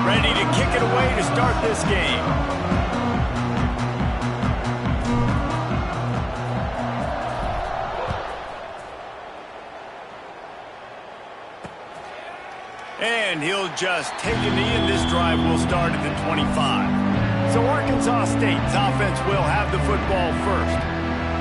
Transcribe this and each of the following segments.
ready to kick it away to start this game. And he'll just take a knee, and this drive will start at the 25. So Arkansas State's offense will have the football first.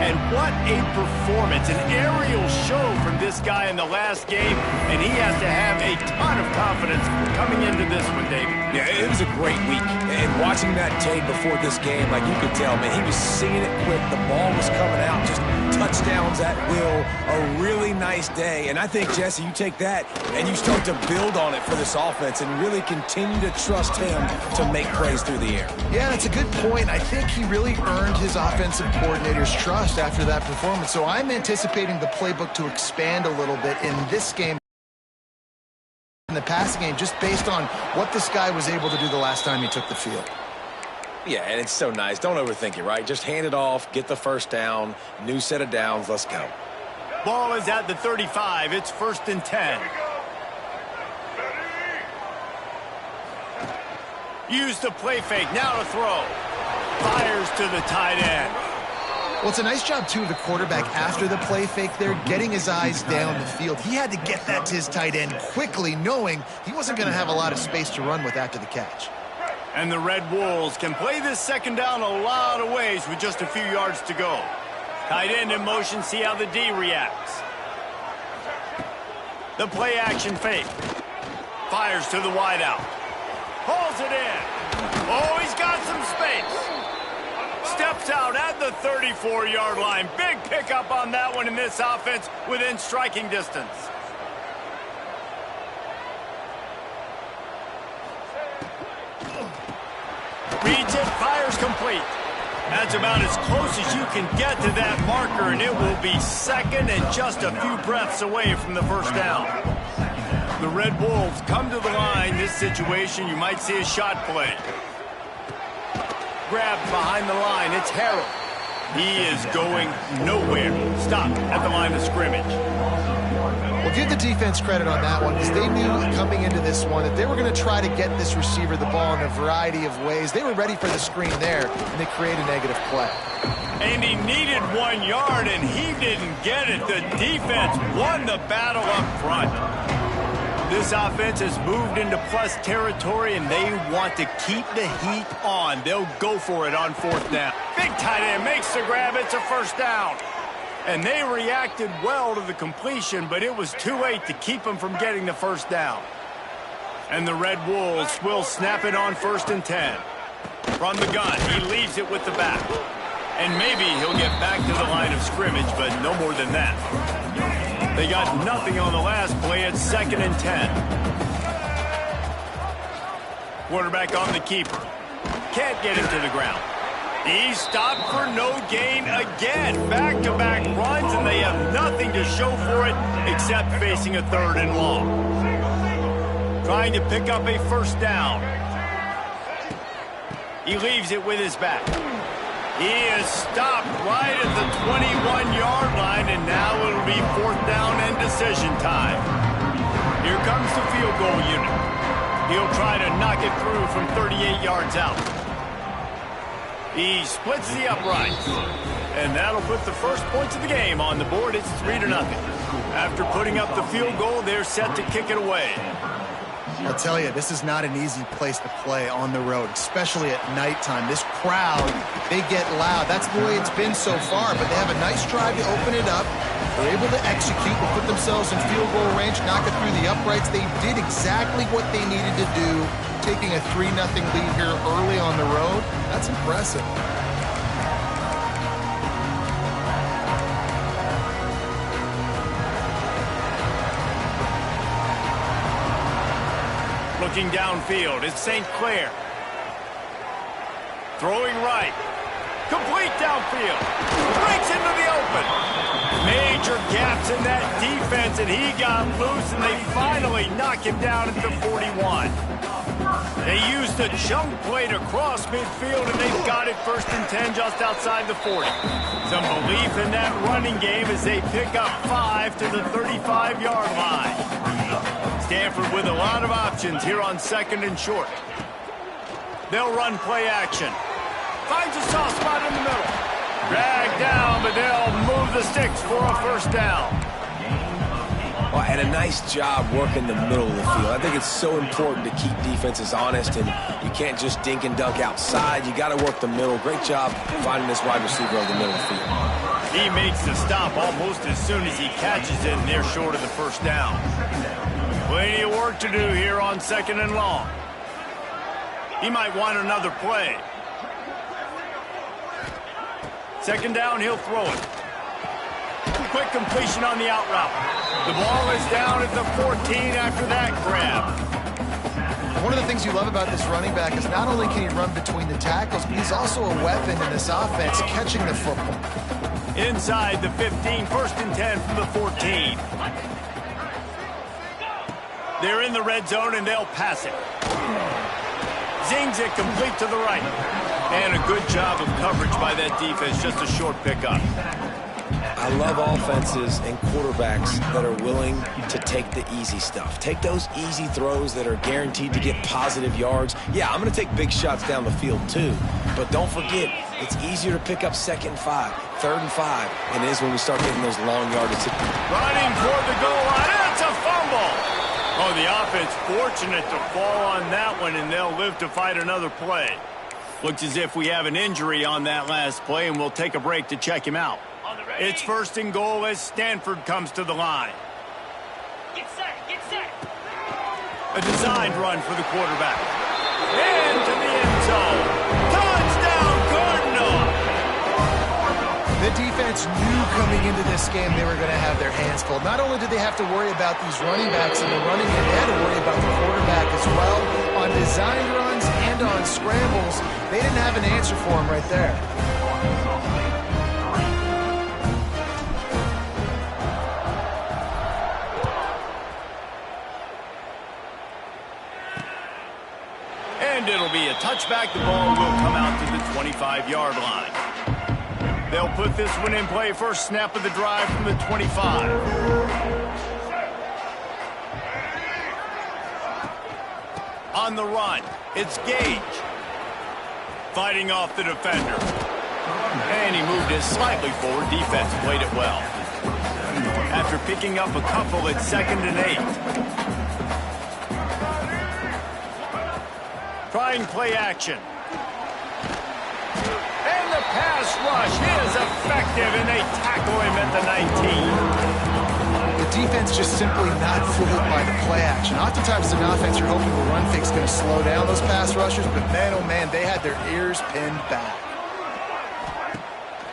And what a performance, an aerial show from this guy in the last game, and he has to have a ton of confidence coming into this one, David. Yeah, it was a great week. And watching that tape before this game, like you could tell, man, he was seeing it quick. The ball was coming out, just touchdowns at will. A really nice day. And I think, Jesse, you take that and you start to build on it for this offense and really continue to trust him to make plays through the air. Yeah, that's a good point. I think he really earned his offensive coordinator's trust after that performance. So I'm anticipating the playbook to expand a little bit in this game, in the passing game, just based on what this guy was able to do the last time he took the field. Yeah, and it's so nice. Don't overthink it, right? Just hand it off, get the first down, new set of downs, let's go. Ball is at the 35. It's 1st and 10. Use the play fake. Now to throw. Fires to the tight end. Well, it's a nice job, too, of the quarterback after the play fake there, getting his eyes down the field. He had to get that to his tight end quickly, knowing he wasn't going to have a lot of space to run with after the catch. And the Red Wolves can play this second down a lot of ways with just a few yards to go. Tight end in motion, see how the D reacts. The play action fake. Fires to the wideout. Pulls it in. Oh, he's got some space. Steps out at the 34-yard line. Big pickup on that one in this offense within striking distance. Reads it, fires complete. That's about as close as you can get to that marker, and it will be second and just a few breaths away from the first down. The Red Wolves come to the line. This situation, you might see a shot play. Grabbed behind the line. It's Harrell. He is going nowhere. Stop at the line of scrimmage. Well, give the defense credit on that one, because they knew coming into this one that they were going to try to get this receiver the ball in a variety of ways. They were ready for the screen there, and they create a negative play. And he needed 1 yard, and he didn't get it. The defense won the battle up front. This offense has moved into plus territory, and they want to keep the heat on. They'll go for it on 4th down. Big tight end makes the grab. It's a first down. And they reacted well to the completion, but it was too late to keep them from getting the first down. And the Red Wolves will snap it on 1st and 10. From the gun, he leaves it with the back. And maybe he'll get back to the line of scrimmage, but no more than that. They got nothing on the last play. It's 2nd and 10. Quarterback on the keeper. Can't get him to the ground. He stopped for no gain again. Back-to-back runs, and they have nothing to show for it except facing a 3rd and long. Trying to pick up a first down. He leaves it with his back. He is stopped right at the 21-yard line, and now it'll be 4th down and decision time. Here comes the field goal unit. He'll try to knock it through from 38 yards out. He splits the uprights, and that'll put the first points of the game on the board. It's 3-0. After putting up the field goal, they're set to kick it away. I'll tell you, this is not an easy place to play on the road, especially at nighttime. This crowd, they get loud. That's the way it's been so far, but they have a nice drive to open it up. They're able to execute and put themselves in field goal range, knock it through the uprights. They did exactly what they needed to do, taking a 3-0 lead here early on the road. That's impressive. Looking downfield, it's St. Clair. Throwing right. Complete downfield. Breaks into the open. Major gaps in that defense, and he got loose, and they finally knock him down at the 41. They used a chunk play to cross midfield, and they've got it 1st and 10 just outside the 40. Some belief in that running game as they pick up 5 to the 35-yard line. Stanford with a lot of options here on 2nd and short. They'll run play action. Finds a soft spot in the middle. Dragged down, but they'll move the sticks for a first down. Well, and a nice job working the middle of the field. I think it's so important to keep defenses honest, and you can't just dink and dunk outside. You got to work the middle. Great job finding this wide receiver over the middle of the field. He makes the stop almost as soon as he catches it, and they're short of the first down. Plenty of work to do here on 2nd and long. He might want another play. 2nd down, he'll throw it. Quick completion on the out route. The ball is down at the 14 after that grab. One of the things you love about this running back is not only can he run between the tackles, but he's also a weapon in this offense, catching the football. Inside the 15, 1st and 10 from the 14. They're in the red zone, and they'll pass it. Zings it complete to the right. And a good job of coverage by that defense, just a short pickup. I love offenses and quarterbacks that are willing to take the easy stuff. Take those easy throws that are guaranteed to get positive yards. Yeah, I'm going to take big shots down the field too. But don't forget, it's easier to pick up 2nd and 5, 3rd and 5, than it is when we start getting those long yardage. Running toward the goal line. It's a fumble. Oh, the offense fortunate to fall on that one, and they'll live to fight another play. Looks as if we have an injury on that last play, and we'll take a break to check him out. It's 1st and goal as Stanford comes to the line. Get set, get set. A designed run for the quarterback. Into the end zone. Touchdown, Cardinal! The defense knew coming into this game they were going to have their hands full. Not only did they have to worry about these running backs and the running game, they had to worry about the quarterback as well. On design runs and on scrambles, they didn't have an answer for him right there. And it'll be a touchback. The ball will come out to the 25-yard line. They'll put this one in play. First snap of the drive from the 25. On the run, it's Gage. Fighting off the defender. And he moved it slightly forward. Defense played it well. After picking up a couple at 2nd and 8. Trying play action. And the pass rush is effective, and they tackle him at the 19. The defense just simply not fooled by the play action. Oftentimes, as an offense, you're hoping the run fake's going to slow down those pass rushers, but man, oh man, they had their ears pinned back.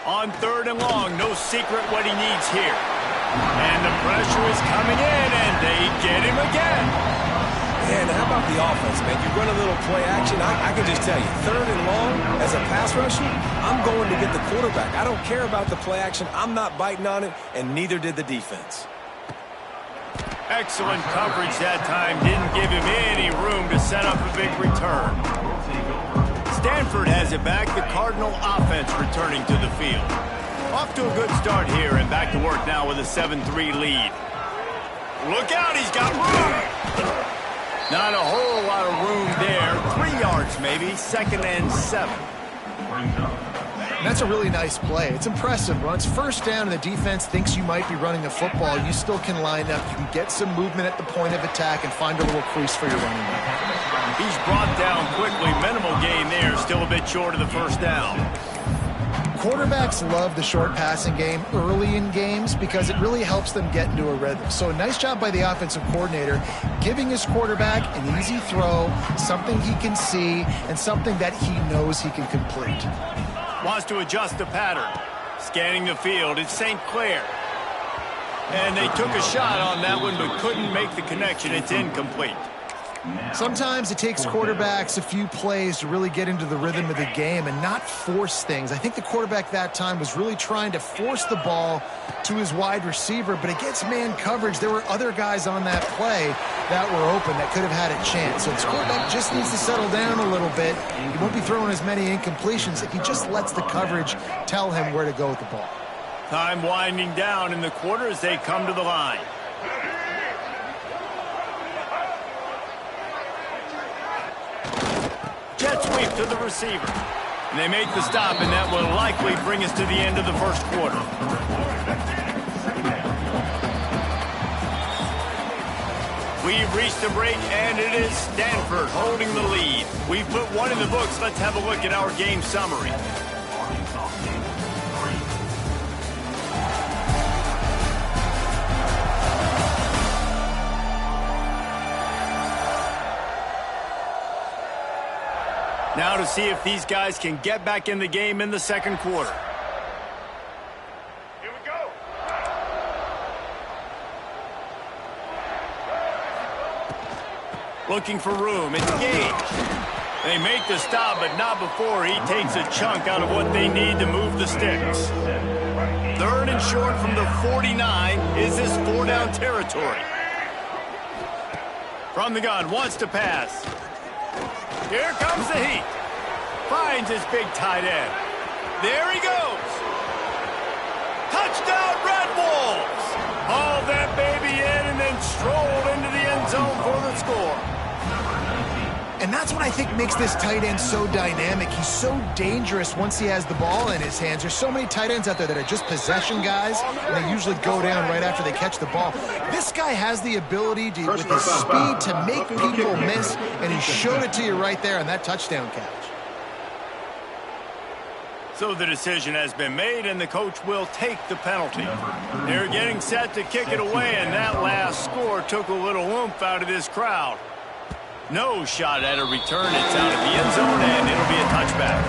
On 3rd and long, no secret what he needs here. And the pressure is coming in, and they get him again. And how about the offense, man? You run a little play action. I can just tell you, 3rd and long, as a pass rusher, I'm going to get the quarterback. I don't care about the play action. I'm not biting on it, and neither did the defense. Excellent coverage that time. Didn't give him any room to set up a big return. Stanford has it back. The Cardinal offense returning to the field. Off to a good start here, and back to work now with a 7-3 lead. Look out, he's got room. Not a whole lot of room there. 3 yards maybe. 2nd and 7. That's a really nice play. It's impressive. Once first down and the defense thinks you might be running the football, you still can line up. You can get some movement at the point of attack and find a little crease for your running back. He's brought down quickly. Minimal gain there. Still a bit short of the first down. Quarterbacks love the short passing game early in games because it really helps them get into a rhythm. So a nice job by the offensive coordinator giving his quarterback an easy throw, something he can see, and something that he knows he can complete. Wants to adjust the pattern. Scanning the field, it's St. Clair. And they took a shot on that one but couldn't make the connection. It's incomplete. Sometimes it takes quarterbacks a few plays to really get into the rhythm of the game and not force things. I think the quarterback that time was really trying to force the ball to his wide receiver, but against man coverage, there were other guys on that play that were open that could have had a chance. So this quarterback just needs to settle down a little bit. He won't be throwing as many incompletions if he just lets the coverage tell him where to go with the ball. Time winding down in the quarter as they come to the line. sweep to the receiver. And they make the stop, and that will likely bring us to the end of the first quarter. We've reached a break, and it is Stanford holding the lead. We've put one in the books. Let's have a look at our game summary. Now to see if these guys can get back in the game in the second quarter. Here we go. Looking for room. It's Gage. They make the stop, but not before he takes a chunk out of what they need to move the sticks. Third and short from the 49. Is this 4-down territory? From the gun, wants to pass. Here comes the heat. Finds his big tight end. There he goes. Touchdown, Red Wolves. Hauled that baby in and then strolled into the end zone for the score. And that's what I think makes this tight end so dynamic. He's so dangerous once he has the ball in his hands. There's so many tight ends out there that are just possession guys, and they usually go down right after they catch the ball. This guy has the ability to, with his speed, to make people miss, and he showed it to you right there on that touchdown catch. So the decision has been made, and the coach will take the penalty. They're getting set to kick it away, and that last score took a little oomph out of this crowd. No shot at a return. It's out of the end zone, and it'll be a touchback.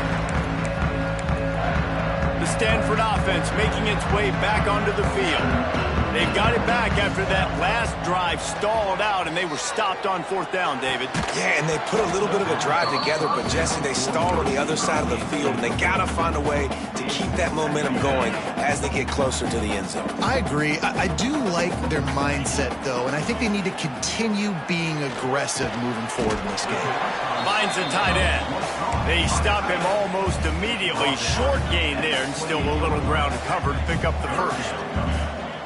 The Stanford offense making its way back onto the field. They've got it back after that last drive stalled out, and they were stopped on 4th down, David. Yeah, and they put a little bit of a drive together, but Jesse, they stalled on the other side of the field, and they got to find a way to keep that momentum going as they get closer to the end zone. I agree. I do like their mindset, though, and I think they need to continue being aggressive moving forward in this game. Finds the tight end. They stop him almost immediately. Short gain there, and still a little ground to cover to pick up the first.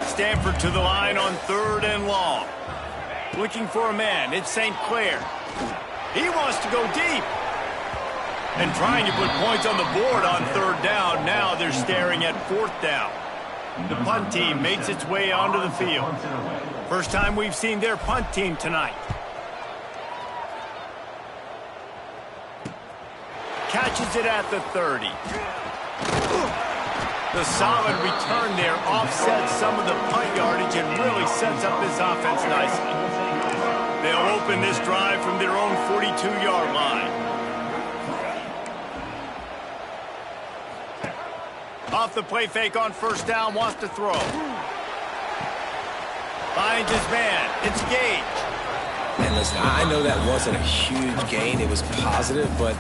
Stanford to the line on 3rd and long. Looking for a man. It's St. Clair. He wants to go deep. And trying to put points on the board on 3rd down. Now they're staring at 4th down. The punt team makes its way onto the field. First time we've seen their punt team tonight. Catches it at the 30. The solid return there offsets some of the punt yardage and really sets up this offense nicely. They'll open this drive from their own 42-yard line. Off the play fake on 1st down, wants to throw. Finds his man. It's Gage. And listen, I know that wasn't a huge gain. It was positive, but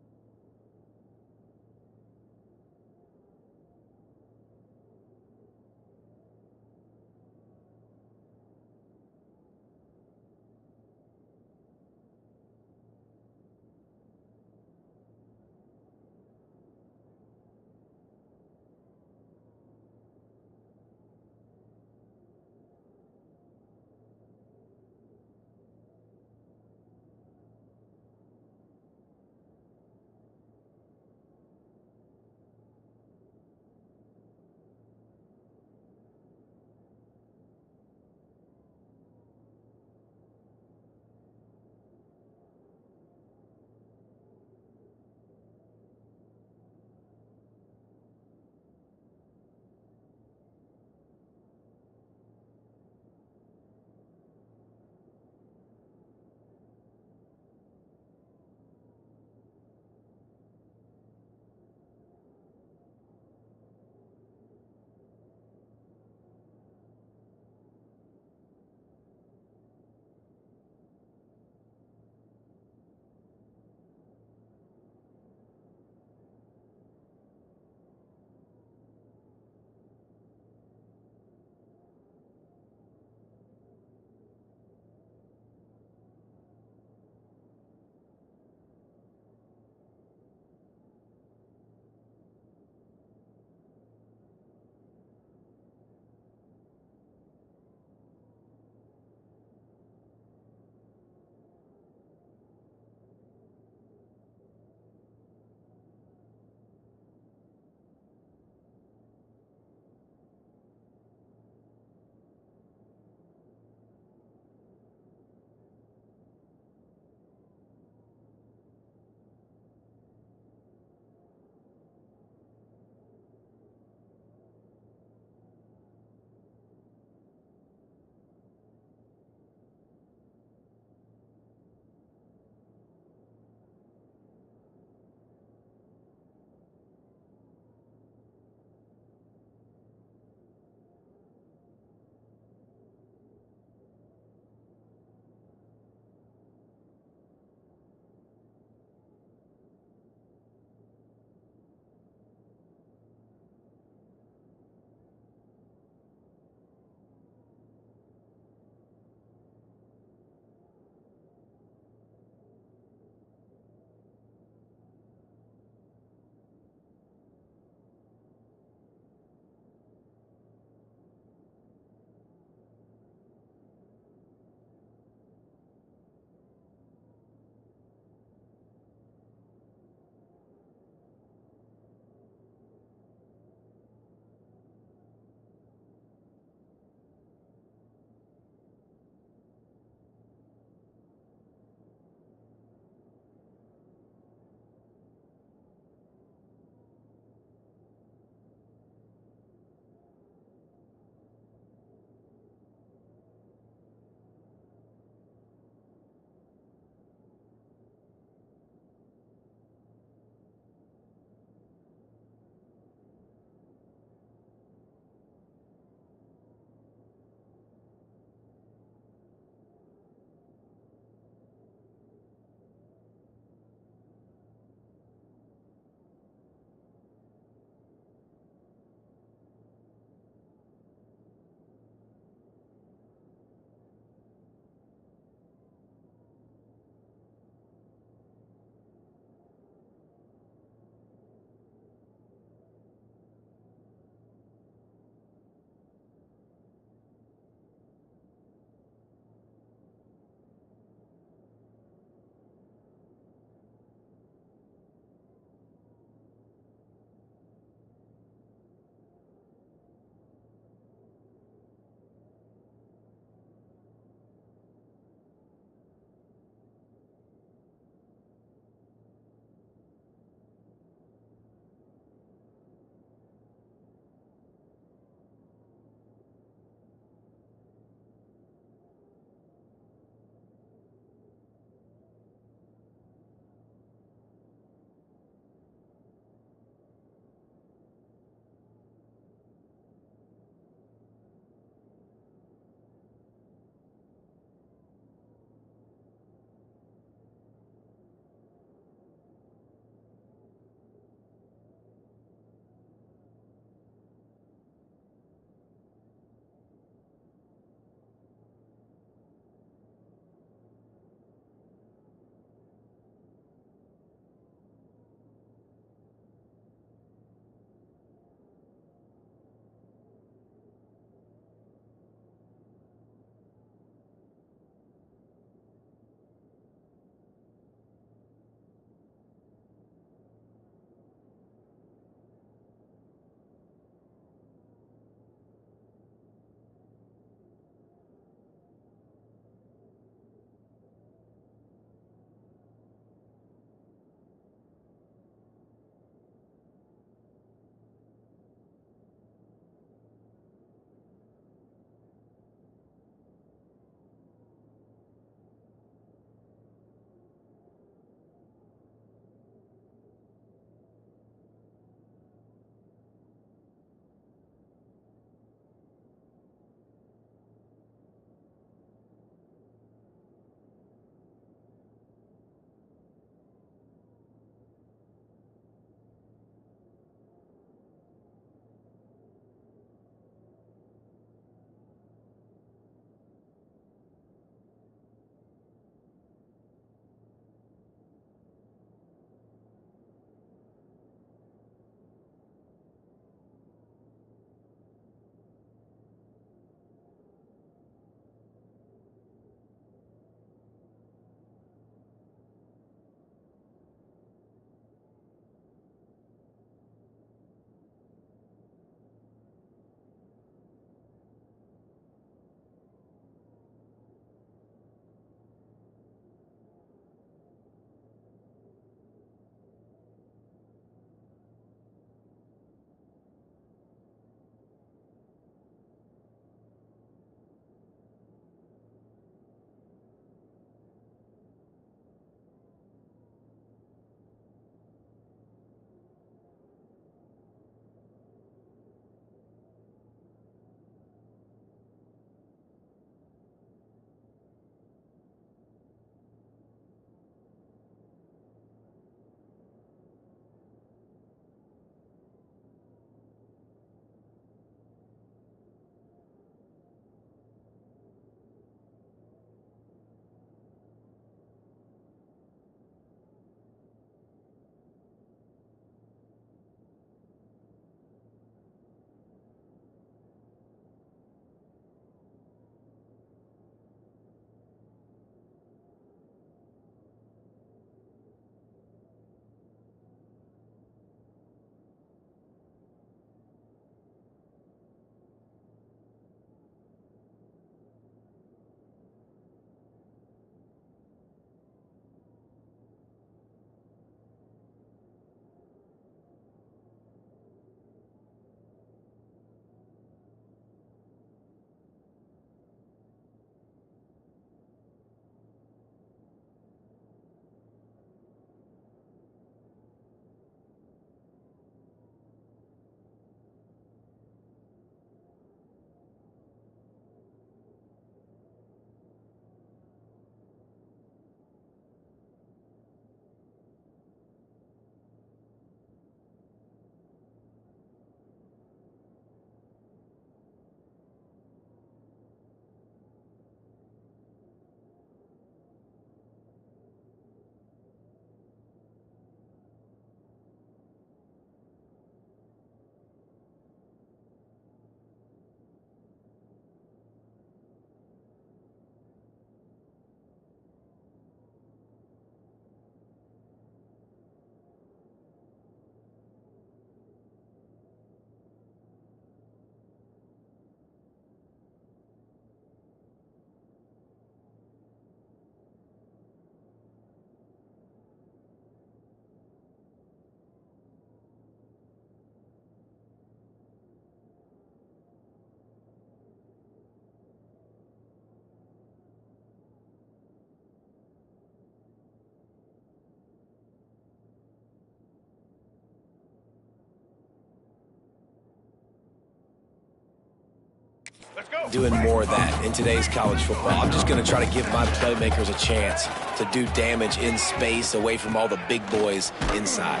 doing more of that in today's college football. I'm just going to try to give my playmakers a chance to do damage in space away from all the big boys inside.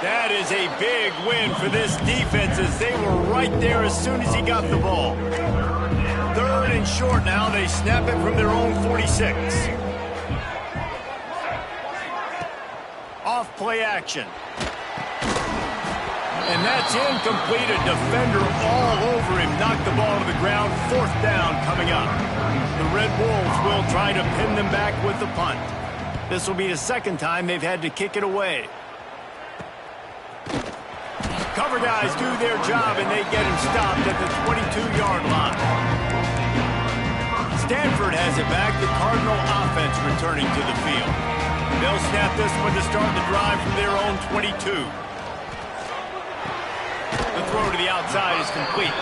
That is a big win for this defense as they were right there as soon as he got the ball. 3rd and short now. They snap it from their own 46. Off play action. And that's incomplete. A defender all over him. Knocked the ball to the ground. 4th down coming up. The Red Wolves will try to pin them back with the punt. This will be the 2nd time they've had to kick it away. Cover guys do their job, and they get him stopped at the 22-yard line. Stanford has it back. The Cardinal offense returning to the field. They'll snap this one to start the drive from their own 22. The throw to the outside is complete.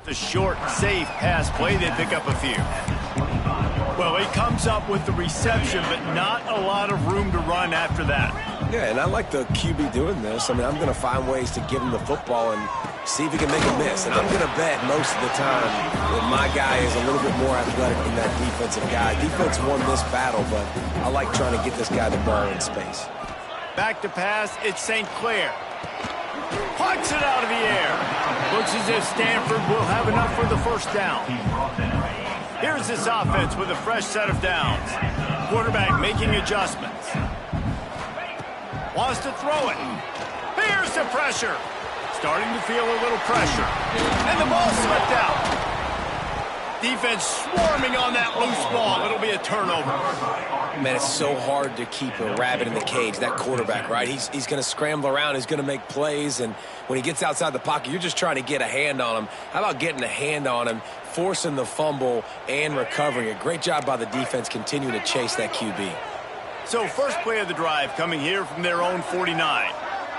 The short, safe pass play, they pick up a few. Well, he comes up with the reception, but not a lot of room to run after that. Yeah, and I like the QB doing this. I mean, I'm going to find ways to give him the football and see if he can make a miss. And I'm going to bet most of the time that my guy is a little bit more athletic than that defensive guy. Defense won this battle, but I like trying to get this guy the ball in space. Back to pass, it's St. Clair. Punts it out of the air. Looks as if Stanford will have enough for the first down. Here's this offense with a fresh set of downs. Quarterback making adjustments. Wants to throw it. Here's the pressure. Starting to feel a little pressure. And the ball slipped out. Defense swarming on that loose ball. It'll be a turnover. Man, it's so hard to keep a rabbit in the cage, that quarterback, right? He's going to scramble around. He's going to make plays. And when he gets outside the pocket, you're just trying to get a hand on him. How about getting a hand on him, forcing the fumble, and recovering it? Great job by the defense continuing to chase that QB. So first play of the drive coming here from their own 49.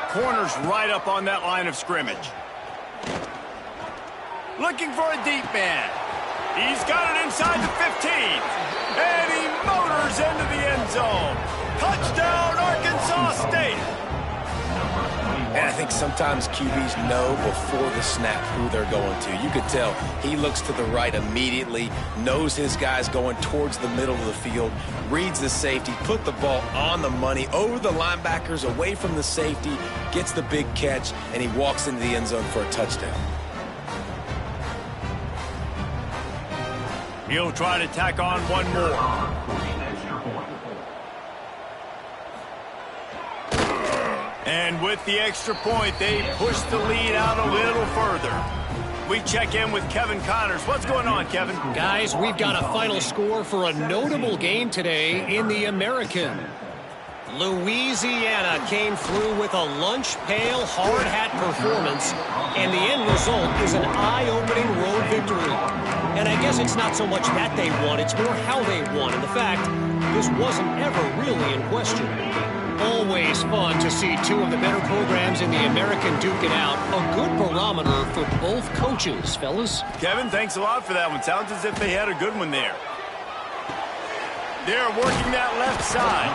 Corners right up on that line of scrimmage. Looking for a deep man. He's got it inside the 15. And he motors into the end zone. Touchdown, Arkansas State. And I think sometimes QBs know before the snap who they're going to. You could tell he looks to the right immediately, knows his guy's going towards the middle of the field, reads the safety, put the ball on the money, over the linebackers, away from the safety, gets the big catch, and he walks into the end zone for a touchdown. He'll try to tack on one more. And with the extra point, they push the lead out a little further. We check in with Kevin Connors. What's going on, Kevin? Guys, we've got a final score for a notable game today in the American. Louisiana came through with a lunch pail hard hat performance, and the end result is an eye-opening road victory. And I guess it's not so much that they won, it's more how they won. And the fact, this wasn't ever really in question. Always fun to see two of the better programs in the American duke it out. A good barometer for both coaches, fellas. Kevin, thanks a lot for that one. Sounds as if they had a good one there. They're working that left side.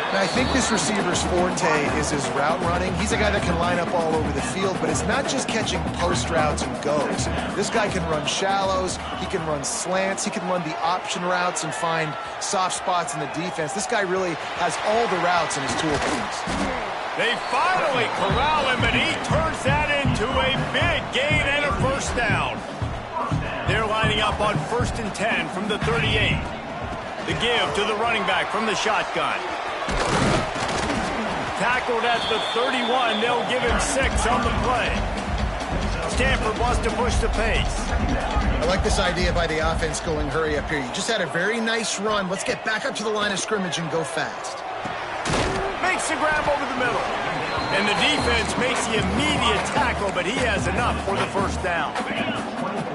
And I think this receiver's forte is his route running. He's a guy that can line up all over the field, but it's not just catching post routes and goes. This guy can run shallows, he can run slants, he can run the option routes and find soft spots in the defense. This guy really has all the routes in his toolbox. They finally corral him, but he turns that into a big gain and a first down. They're lining up on 1st and 10 from the 38. The give to the running back from the shotgun. Tackled at the 31. They'll give him 6 on the play. Stanford wants to push the pace. I like this idea by the offense going hurry up here. You just had a very nice run. Let's get back up to the line of scrimmage and go fast. Makes the grab over the middle. And the defense makes the immediate tackle, but he has enough for the first down.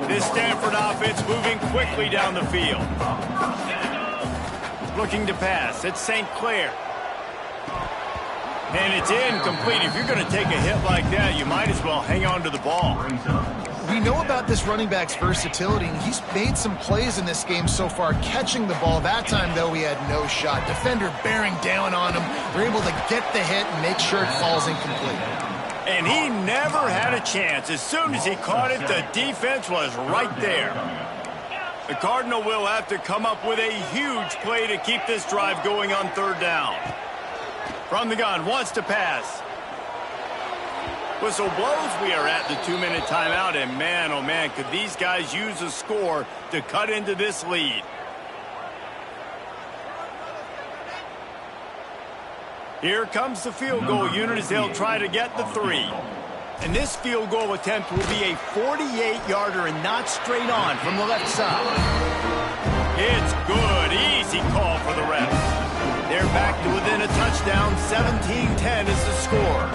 This Stanford offense moving quickly down the field. Looking to pass. It's St. Clair. And it's incomplete. If you're going to take a hit like that, you might as well hang on to the ball. We know about this running back's versatility, and he's made some plays in this game so far, catching the ball. That time, though, he had no shot. Defender bearing down on him. They're able to get the hit and make sure it falls incomplete. And he never had a chance. As soon as he caught it, the defense was right there. The Cardinal will have to come up with a huge play to keep this drive going on 3rd down. From the gun, wants to pass. Whistle blows. We are at the 2-minute timeout, and man, oh man, could these guys use a score to cut into this lead. Here comes the field goal unit as they'll try to get the 3. And this field goal attempt will be a 48-yarder and not straight on from the left side. It's good. Easy call for the refs. They're back to within a touchdown. 17-10 is the score.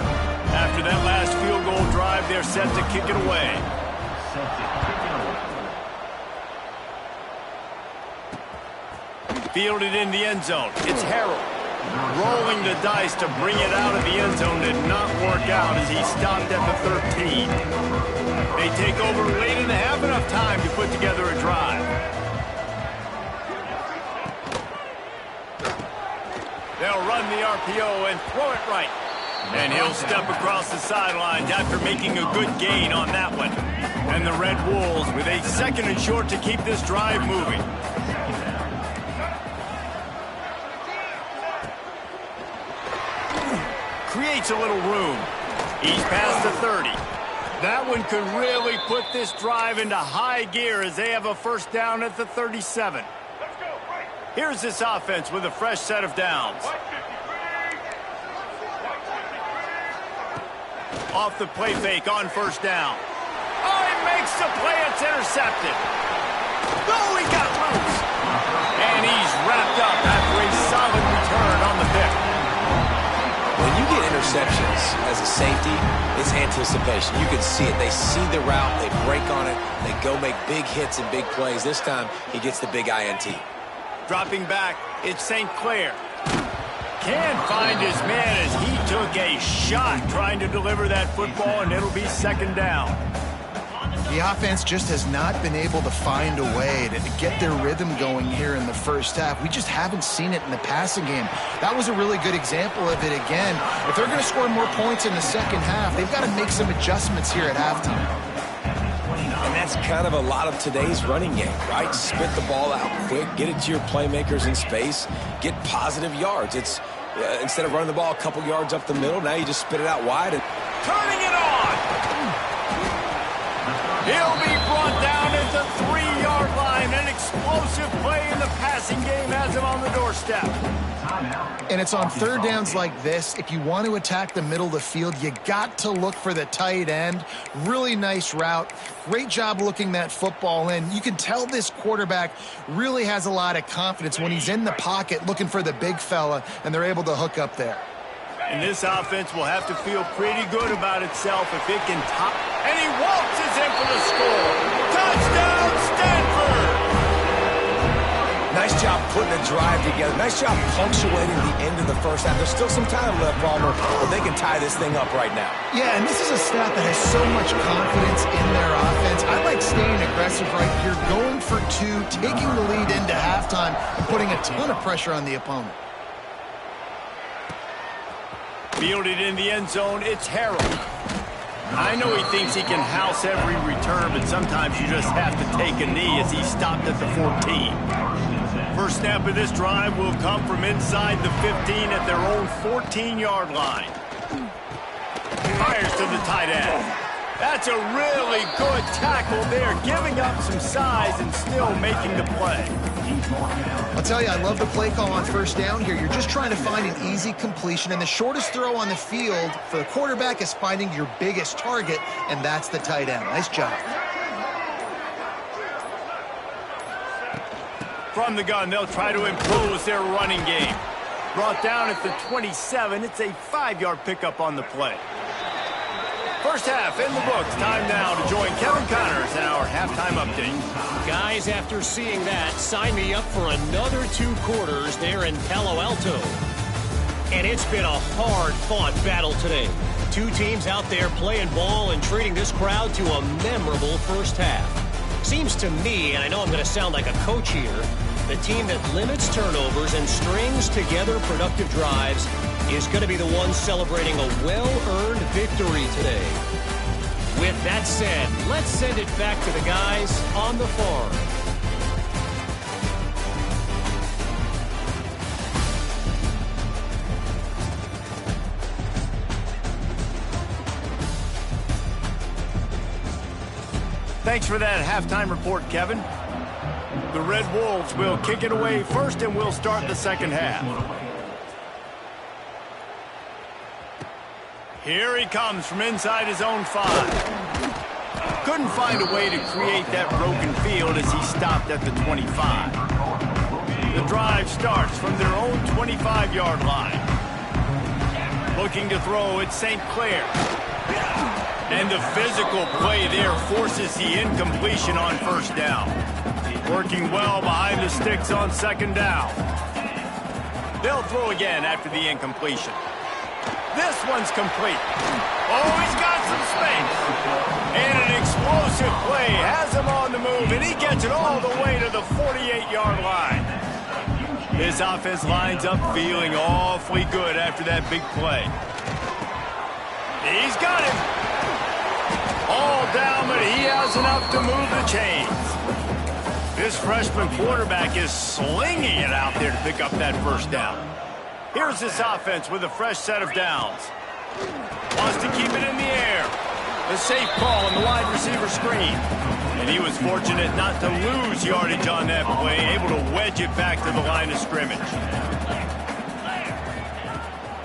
After that last field goal drive, they're set to kick it away. Fielded in the end zone. It's Harrell. Rolling the dice to bring it out of the end zone did not work out as he stopped at the 13. They take over late in the half, enough time to put together a drive. They'll run the RPO and throw it right. And he'll step across the sidelines after making a good gain on that one. And the Red Wolves with a 2nd and short to keep this drive moving. Creates a little room. He's past the 30. That one could really put this drive into high gear as they have a 1st down at the 37. Here's this offense with a fresh set of downs. Off the play fake on 1st down. Oh, he makes the play. It's intercepted. Oh, he got loose. And he's wrapped up after a solid return on the pick. When you get interceptions as a safety, it's anticipation. You can see it. They see the route. They break on it. They go make big hits and big plays. This time, he gets the big INT. Dropping back, it's St. Clair. Can't find his man as he took a shot trying to deliver that football, and it'll be 2nd down. The offense just has not been able to find a way to get their rhythm going here in the 1st half. We just haven't seen it in the passing game. That was a really good example of it again. If they're going to score more points in the 2nd half, they've got to make some adjustments here at halftime. And that's kind of a lot of today's running game, right? Spit the ball out quick, get it to your playmakers in space, get positive yards. It's instead of running the ball a couple yards up the middle, now you just spit it out wide. And turning it on! He'll be brought down at the 3-yard line. An explosive play in the passing game has him on the doorstep. And it's on 3rd downs like this. If you want to attack the middle of the field, you got to look for the tight end. Really nice route. Great job looking that football in. You can tell this quarterback really has a lot of confidence when he's in the pocket looking for the big fella, and they're able to hook up there. And this offense will have to feel pretty good about itself if it can top. And he waltzes in for the score. Touchdown, Stanford! Nice job putting a drive together. Nice job punctuating the end of the 1st half. There's still some time left, Palmer, but they can tie this thing up right now. Yeah, and this is a staff that has so much confidence in their offense. I like staying aggressive right here, going for 2, taking the lead into halftime, and putting a ton of pressure on the opponent. Fielded in the end zone, it's Harold. I know he thinks he can house every return, but sometimes you just have to take a knee as he stopped at the 14. 1st snap of this drive will come from inside the 15 at their own 14-yard line. Fires to the tight end. That's a really good tackle there, giving up some size and still making the play. I'll tell you, I love the play call on 1st down here. You're just trying to find an easy completion, and the shortest throw on the field for the quarterback is finding your biggest target, and that's the tight end. Nice job. From the gun, they'll try to impose their running game. Brought down at the 27. It's a 5-yard pickup on the play. 1st half in the books. Time now to join Kevin Connors in our halftime update. Guys, after seeing that, sign me up for another 2 quarters there in Palo Alto. And it's been a hard-fought battle today. 2 teams out there playing ball and treating this crowd to a memorable 1st half. Seems to me, and I know I'm going to sound like a coach here, the team that limits turnovers and strings together productive drives is going to be the one celebrating a well-earned victory today. With that said, let's send it back to the guys on the farm. Thanks for that halftime report, Kevin. The Red Wolves will kick it away first, and we'll start the 2nd half. Here he comes from inside his own 5. Couldn't find a way to create that broken field as he stopped at the 25. The drive starts from their own 25-yard line. Looking to throw, it's St. Clair. And the physical play there forces the incompletion on 1st down. Working well behind the sticks on 2nd down. They'll throw again after the incompletion. This one's complete. Oh, he's got some space. And an explosive play has him on the move, and he gets it all the way to the 48-yard line. This offense lines up feeling awfully good after that big play. He's got him. All down, but he has enough to move the chains. This freshman quarterback is slinging it out there to pick up that first down. Here's this offense with a fresh set of downs. Wants to keep it in the air. A safe call on the wide receiver screen. And he was fortunate not to lose yardage on that play, able to wedge it back to the line of scrimmage.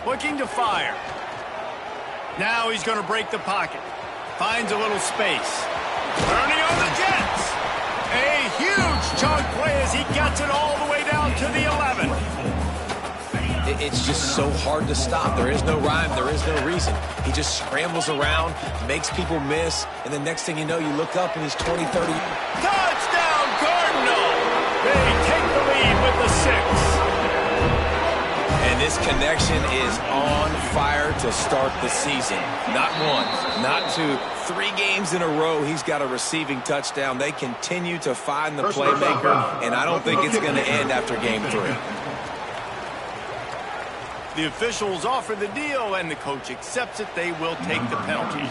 Looking to fire. Now he's going to break the pocket. Finds a little space. Turning on the Jets. A huge chunk play as he gets it all the way down to the 11. It's just so hard to stop. There is no rhyme. There is no reason. He just scrambles around, makes people miss, and the next thing you know, you look up and he's 20, 30. Touchdown, Cardinal! They take the lead with the 6. And this connection is on fire to start the season. Not one, not two, 3 games in a row he's got a receiving touchdown. They continue to find the playmaker, and I don't think it's going to end after game 3. The officials offer the deal, and the coach accepts it. They will take the penalty.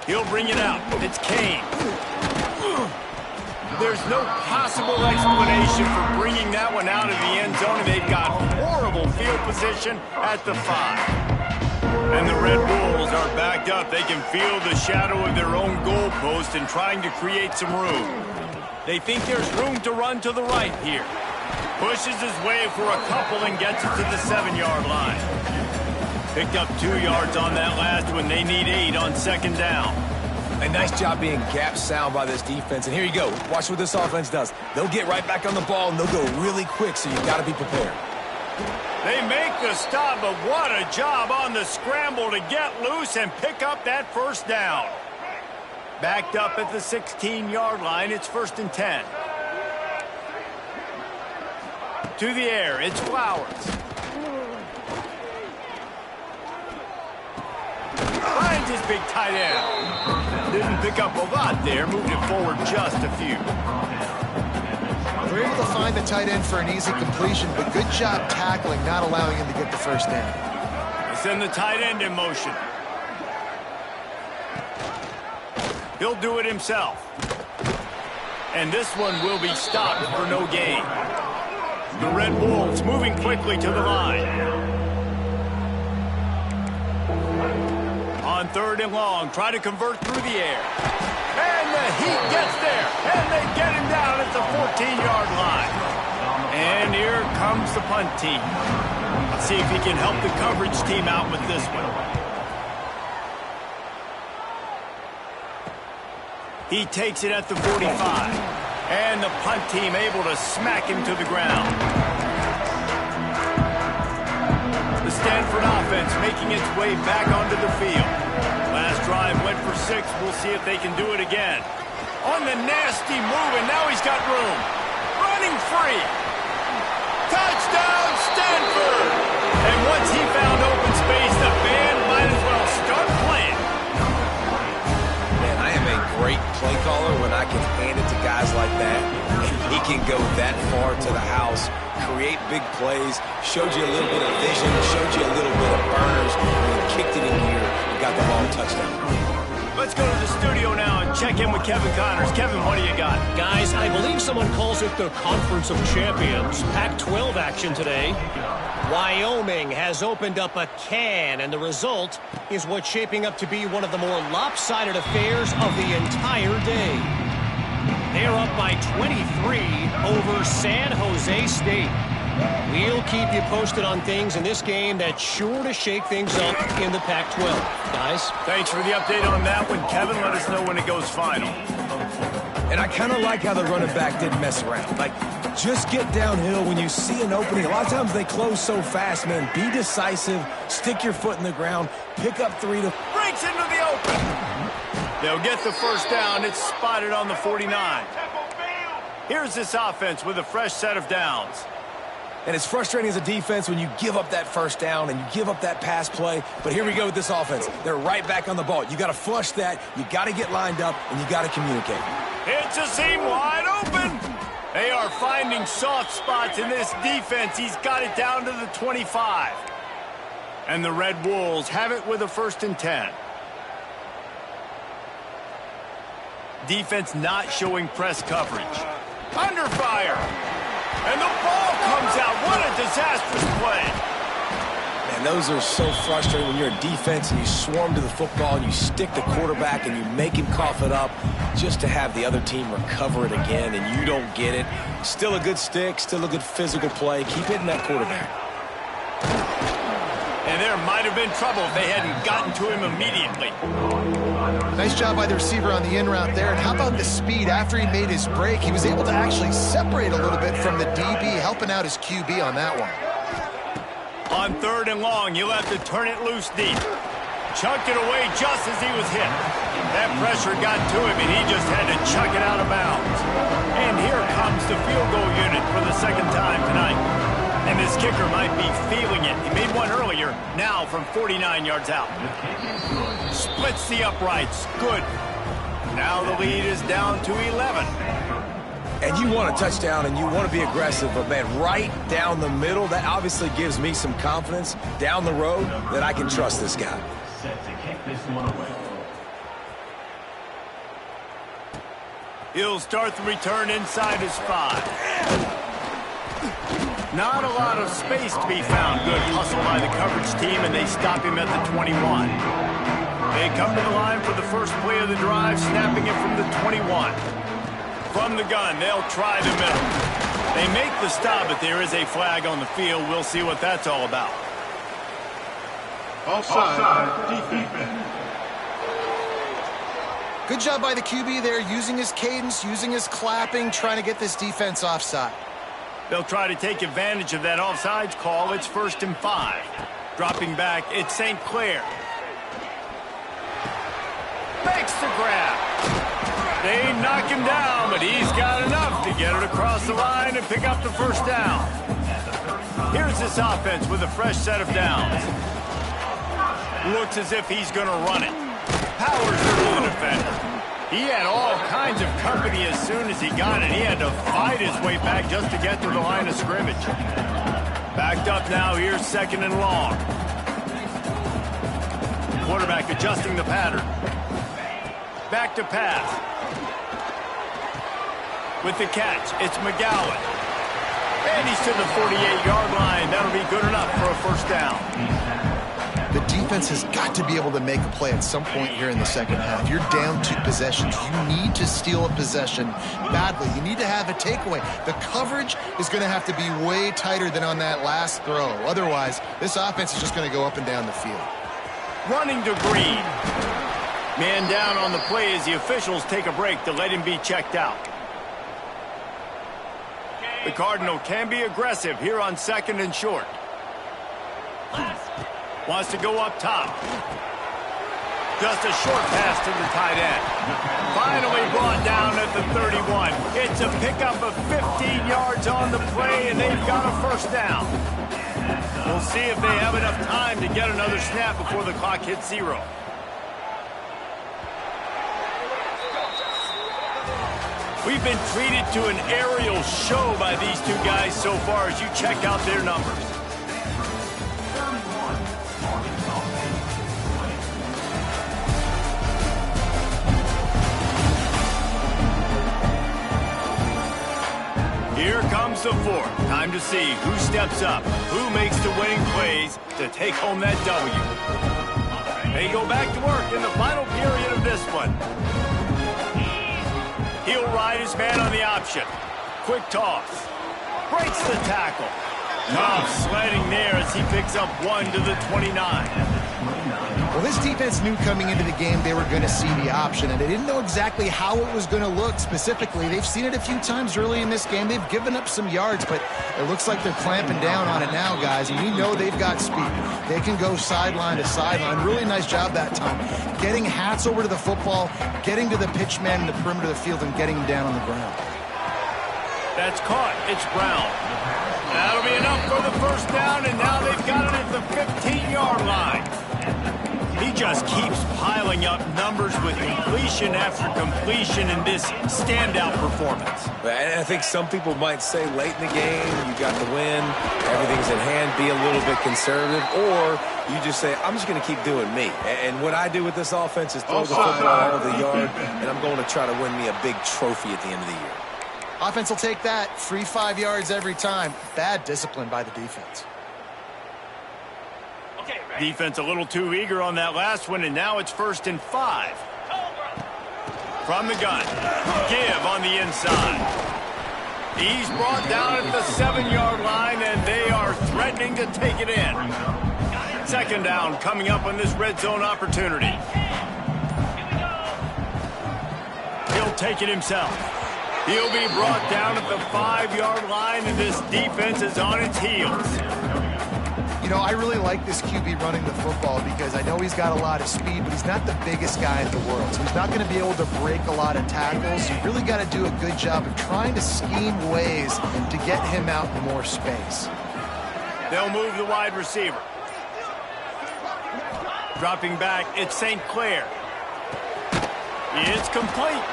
He'll bring it out. It's Kane. There's no possible explanation for bringing that one out of the end zone, and they've got horrible field position at the 5. And the Red Bulls are backed up. They can feel the shadow of their own goalpost and trying to create some room. They think there's room to run to the right here. Pushes his way for a couple and gets it to the 7-yard line. Picked up 2 yards on that last one. They need 8 on 2nd down. A nice job being gap sound by this defense. And here you go. Watch what this offense does. They'll get right back on the ball, and they'll go really quick, so you've got to be prepared. They make the stop, but what a job on the scramble to get loose and pick up that first down. Backed up at the 16-yard line, it's 1st and 10. To the air, it's Flowers. Finds his big tight end. Didn't pick up a lot there, moved it forward just a few. We're able to find the tight end for an easy completion, but good job tackling, not allowing him to get the first down. They send the tight end in motion. He'll do it himself. And this one will be stopped for no gain. The Red Bulls moving quickly to the line. On 3rd and long, try to convert through the air. And the Heat gets there, and they get him down at the 14-yard line. And here comes the punt team. Let's see if he can help the coverage team out with this one. He takes it at the 45. And the punt team able to smack him to the ground. The Stanford offense making its way back onto the field. Last drive went for 6. We'll see if they can do it again. On the nasty move, and now he's got room. Running free. Touchdown, Stanford! And once he found open space, the band might as well start playing. Man, I am a great play caller when I can hand it to guys like that. He can go that far to the house, create big plays, showed you a little bit of vision, showed you a little bit of burners, and then kicked it in here and got the long touchdown. Let's go to the studio now and check in with Kevin Connors. Kevin, what do you got? Guys, I believe someone calls it the Conference of Champions. Pac-12 action today. Wyoming has opened up a can, and the result is what's shaping up to be one of the more lopsided affairs of the entire day. They're up by 23 over San Jose State. We'll keep you posted on things in this game that's sure to shake things up in the Pac-12. Guys? Thanks for the update on that one, Kevin. Let us know when it goes final. And I kind of like how the running back didn't mess around. Like, just get downhill when you see an opening. A lot of times they close so fast, man. Be decisive. Stick your foot in the ground. Pick up 3 to... Breaks into the open. They'll get the first down. It's spotted on the 49. Here's this offense with a fresh set of downs. And it's frustrating as a defense when you give up that first down and you give up that pass play. But here we go with this offense. They're right back on the ball. You got to flush that. You got to get lined up, and you got to communicate. It's a seam wide open. They are finding soft spots in this defense. He's got it down to the 25. And the Red Wolves have it with a 1st and 10. Defense not showing press coverage. Under fire. And the ball comes out. What a disastrous play. And those are so frustrating when you're a defense and you swarm to the football and you stick the quarterback and you make him cough it up just to have the other team recover it again and you don't get it. Still a good stick, still a good physical play. Keep hitting that quarterback. And there might have been trouble if they hadn't gotten to him immediately. Nice job by the receiver on the in route there. And how about the speed after he made his break? He was able to actually separate a little bit from the DB, helping out his QB on that one. On 3rd and long, you'll have to turn it loose deep. Chucked it away just as he was hit. That pressure got to him, and he just had to chuck it out of bounds. And here comes the field goal unit for the 2nd time tonight. And this kicker might be feeling it. He made one earlier, now from 49 yards out. Splits the uprights. Good. Now the lead is down to 11. And you want a touchdown and you want to be aggressive, but man, right down the middle, that obviously gives me some confidence down the road that I can trust this guy. Set to kick this one away. He'll start the return inside his 5. Not a lot of space to be found. Good hustle by the coverage team, and they stop him at the 21. They come to the line for the first play of the drive, snapping it from the 21. From the gun, they'll try the middle. They make the stop, but there is a flag on the field. We'll see what that's all about. Offside, defense. Good job by the QB there, using his cadence, using his clapping, trying to get this defense offside. They'll try to take advantage of that offsides call. It's 1st and 5. Dropping back, it's St. Clair. Makes the grab. They knock him down, but he's got enough to get it across the line and pick up the 1st down. Here's this offense with a fresh set of downs. Looks as if he's going to run it. Powers through the defender. He had all kinds of company as soon as he got it. He had to fight his way back just to get to the line of scrimmage. Backed up now, here's 2nd and long. Quarterback adjusting the pattern. Back to pass. With the catch, it's McGowan. And he's to the 48-yard line. That'll be good enough for a 1st down. The defense has got to be able to make a play at some point here in the 2nd half. You're down 2 possessions. You need to steal a possession badly. You need to have a takeaway. The coverage is going to have to be way tighter than on that last throw. Otherwise, this offense is just going to go up and down the field. Running to Green. Man down on the play as the officials take a break to let him be checked out. The Cardinal can be aggressive here on 2nd and short. Wants to go up top. Just a short pass to the tight end. Finally brought down at the 31. It's a pickup of 15 yards on the play, and they've got a 1st down. We'll see if they have enough time to get another snap before the clock hits 0. We've been treated to an aerial show by these 2 guys so far as you check out their numbers. Here comes the 4th. Time to see who steps up, who makes the winning plays to take home that W. They go back to work in the final period of this one. He'll ride his man on the option. Quick toss. Breaks the tackle. Tough sledding there as he picks up 1 to the 29. Well, this defense knew coming into the game they were going to see the option, and they didn't know exactly how it was going to look specifically. They've seen it a few times early in this game. They've given up some yards, but it looks like they're clamping down on it now, guys, and we know they've got speed. They can go sideline to sideline. Really nice job that time. Getting hats over to the football, getting to the pitch man in the perimeter of the field, and getting him down on the ground. That's caught. It's Brown. That'll be enough for the 1st down, and now they've got it at the 15-yard line. He just keeps piling up numbers with completion after completion in this standout performance. And I think some people might say late in the game, you got the win, everything's at hand, be a little bit conservative, or you just say, I'm just going to keep doing me. And what I do with this offense is throw the football over the yard, and I'm going to try to win me a big trophy at the end of the year. Offense will take that. Free 5 yards every time. Bad discipline by the defense. Defense a little too eager on that last one, and now it's 1st and 5. From the gun. Give on the inside. He's brought down at the 7-yard line, and they are threatening to take it in. 2nd down coming up on this red zone opportunity. He'll take it himself. He'll be brought down at the 5-yard line, and this defense is on its heels. You know, I really like this QB running the football because I know he's got a lot of speed, but he's not the biggest guy in the world. So he's not going to be able to break a lot of tackles. You really got to do a good job of trying to scheme ways to get him out in more space. They'll move the wide receiver. Dropping back, it's St. Clair. It's complete.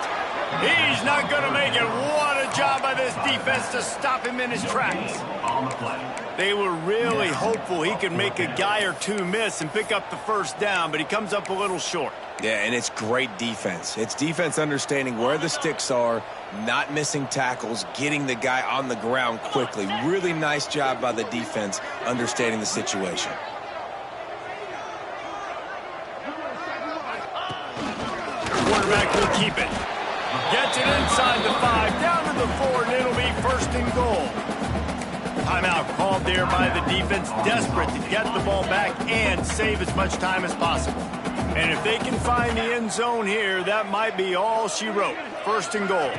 He's not going to make it. What a job by this defense to stop him in his tracks. They were really hopeful he could make a guy or two miss and pick up the 1st down, but he comes up a little short. Yeah, and it's great defense. It's defense understanding where the sticks are, not missing tackles, getting the guy on the ground quickly. Really nice job by the defense understanding the situation. Quarterback will keep it. Gets it inside the 5, down to the 4, and it'll be 1st and goal. Timeout called there by the defense, desperate to get the ball back and save as much time as possible. And if they can find the end zone here, that might be all she wrote. 1st and goal.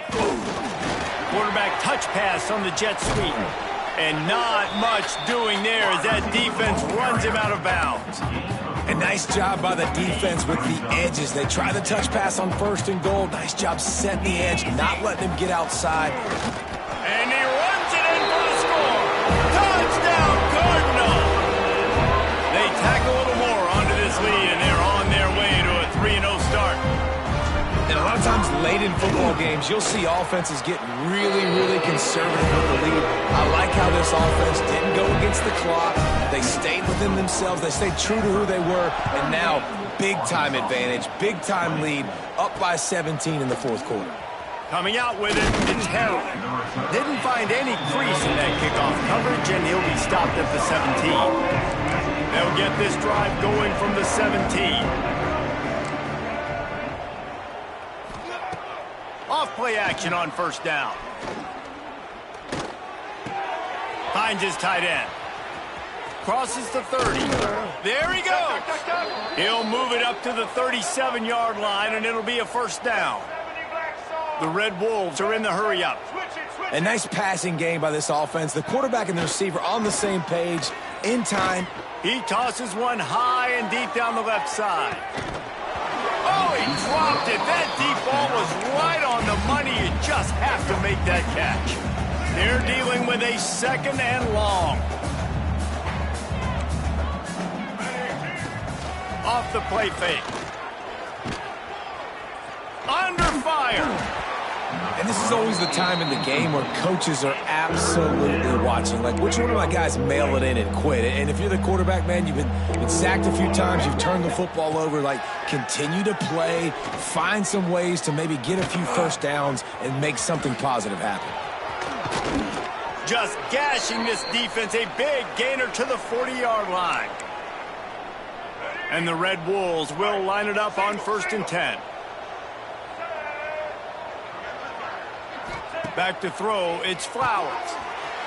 Quarterback touch pass on the jet sweep. And not much doing there as that defense runs him out of bounds. A nice job by the defense with the edges. They try the touch pass on 1st and goal. Nice job setting the edge, not letting him get outside. And he runs it in for the score. Touchdown, Cardinal! They tack a little more onto this lead, and they're on their way to a 3-0 start. And a lot of times late in football games, you'll see offenses get really, really conservative with the lead. I like how this offense didn't go against the clock. They stayed within themselves. They stayed true to who they were. And now, big-time advantage, big-time lead, up by 17 in the 4th quarter. Coming out with it, it's Harrell. Didn't find any crease in that kickoff coverage, and he'll be stopped at the 17. They'll get this drive going from the 17. Off play action on 1st down. Finds his tight end. Crosses the 30. There he goes. He'll move it up to the 37-yard line, and it'll be a 1st down. The Red Wolves are in the hurry-up. A nice passing game by this offense. The quarterback and the receiver on the same page, in time. He tosses one high and deep down the left side. Oh, he dropped it. That deep ball was right on the money. You just have to make that catch. They're dealing with a 2nd and long. Off the play fake. Under fire. And this is always the time in the game where coaches are absolutely watching. Like, which one of my guys mail it in and quit? And if you're the quarterback, man, you've been sacked a few times, you've turned the football over, like, continue to play, find some ways to maybe get a few 1st downs and make something positive happen. Just gashing this defense, a big gainer to the 40-yard line. And the Red Wolves will line it up on 1st and 10. Back to throw, it's Flowers.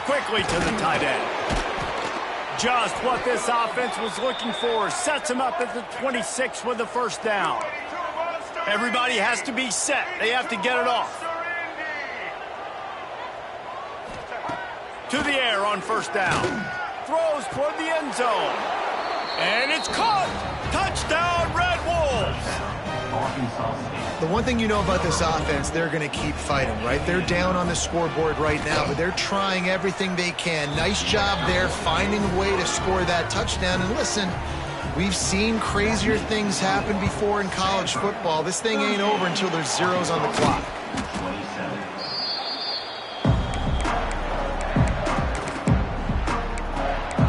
Quickly to the tight end. Just what this offense was looking for. Sets him up at the 26 with the 1st down. Everybody has to be set. They have to get it off. To the air on 1st down. Throws toward the end zone. And it's caught. Touchdown, Red Wolves. The one thing you know about this offense, they're going to keep fighting, right? They're down on the scoreboard right now, but they're trying everything they can. Nice job there, finding a way to score that touchdown. And listen, We've seen crazier things happen before in college football. This thing ain't over until there's zeros on the clock.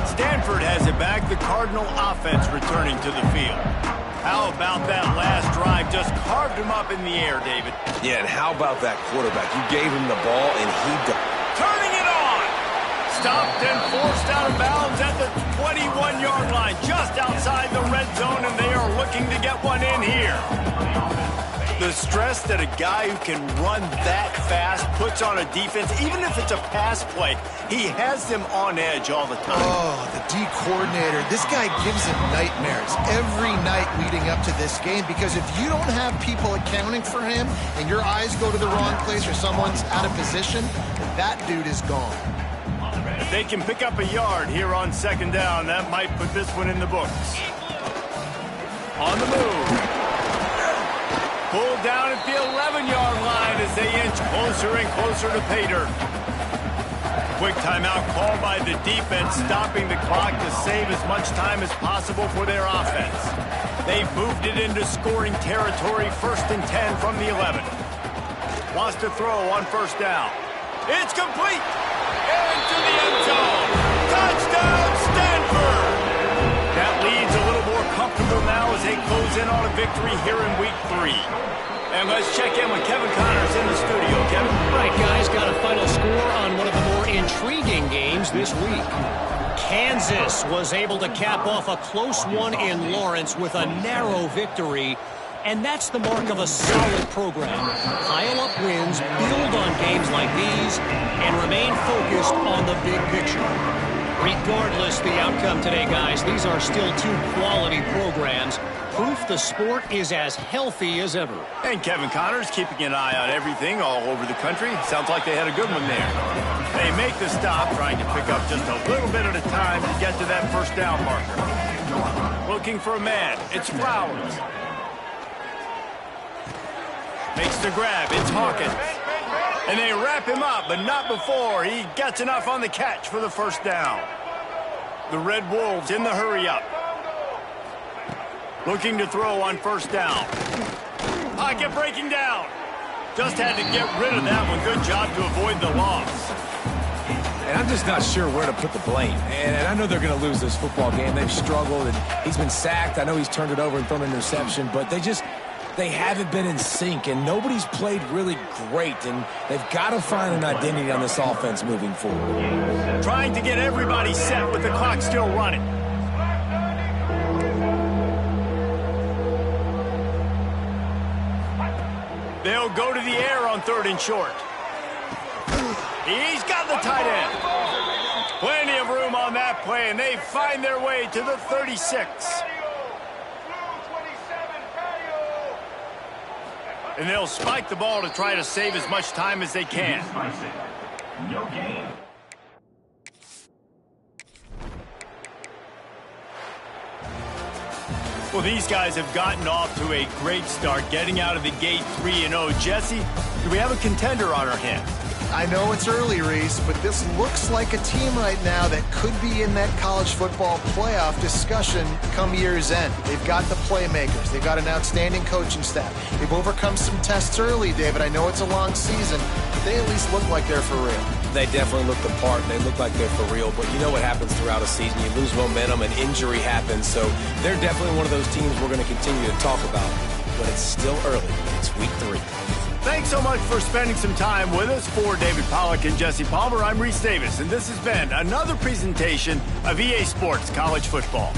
Stanford has it back. The Cardinal offense returning to the field. How about that last drive? Just carved him up in the air, David. Yeah, and how about that quarterback? You gave him the ball, and he turning it on. Stopped and forced out of bounds at the 21-yard line, just outside the red zone, and they are looking to get one in here. The stress that a guy who can run that fast puts on a defense, even if it's a pass play, he has them on edge all the time. Oh, the D coordinator. This guy gives him nightmares every night leading up to this game, because if you don't have people accounting for him and your eyes go to the wrong place or someone's out of position, that dude is gone. If they can pick up a yard here on second down, that might put this one in the books. On the move. Pulled down at the 11-yard line as they inch closer and closer to pay dirt. Quick timeout called by the defense, stopping the clock to save as much time as possible for their offense. They've moved it into scoring territory, 1st and 10 from the 11. Wants to throw on first down. It's complete! Into the end zone. Touchdown, Stanford! That lead's a little more comfortable now as they close in on a victory here in week 3. And let's check in with Kevin Connors in the studio. Kevin? All right, guys, got a final score on one of the more intriguing games this week. Kansas was able to cap off a close one in Lawrence with a narrow victory. And that's the mark of a solid program. Pile up wins, build on games like these, and remain focused on the big picture. Regardless the outcome today, guys, these are still 2 quality programs. Proof the sport is as healthy as ever. And Kevin Connors keeping an eye on everything all over the country. Sounds like they had a good one there. They make the stop, trying to pick up just a little bit at a time to get to that first down marker. Looking for a man. It's Flowers. Makes the grab. It's Hawkins. And they wrap him up, but not before he gets enough on the catch for the first down. The Red Wolves in the hurry-up. Looking to throw on first down. Pocket breaking down. Just had to get rid of that one. Good job to avoid the loss. And I'm just not sure where to put the blame. And I know they're going to lose this football game. They've struggled, and he's been sacked. I know he's turned it over and thrown an interception, but they haven't been in sync, and nobody's played really great, and they've got to find an identity on this offense moving forward. Trying to get everybody set with the clock still running. They'll go to the air on 3rd and short. He's got the tight end. Plenty of room on that play, and they find their way to the 36. And they'll spike the ball to try to save as much time as they can. No gain. Well, these guys have gotten off to a great start, getting out of the gate 3-0. Jesse, do we have a contender on our hands? I know it's early, Reese, but this looks like a team right now that could be in that college football playoff discussion come year's end. They've got the playmakers. They've got an outstanding coaching staff. They've overcome some tests early, David. I know it's a long season, but they at least look like they're for real. They definitely look the part. They look like they're for real. But you know what happens throughout a season. You lose momentum and injury happens. So they're definitely one of those teams we're going to continue to talk about. But it's still early. It's week 3. Thanks so much for spending some time with us. For David Pollack and Jesse Palmer, I'm Reese Davis, and this has been another presentation of EA Sports College Football.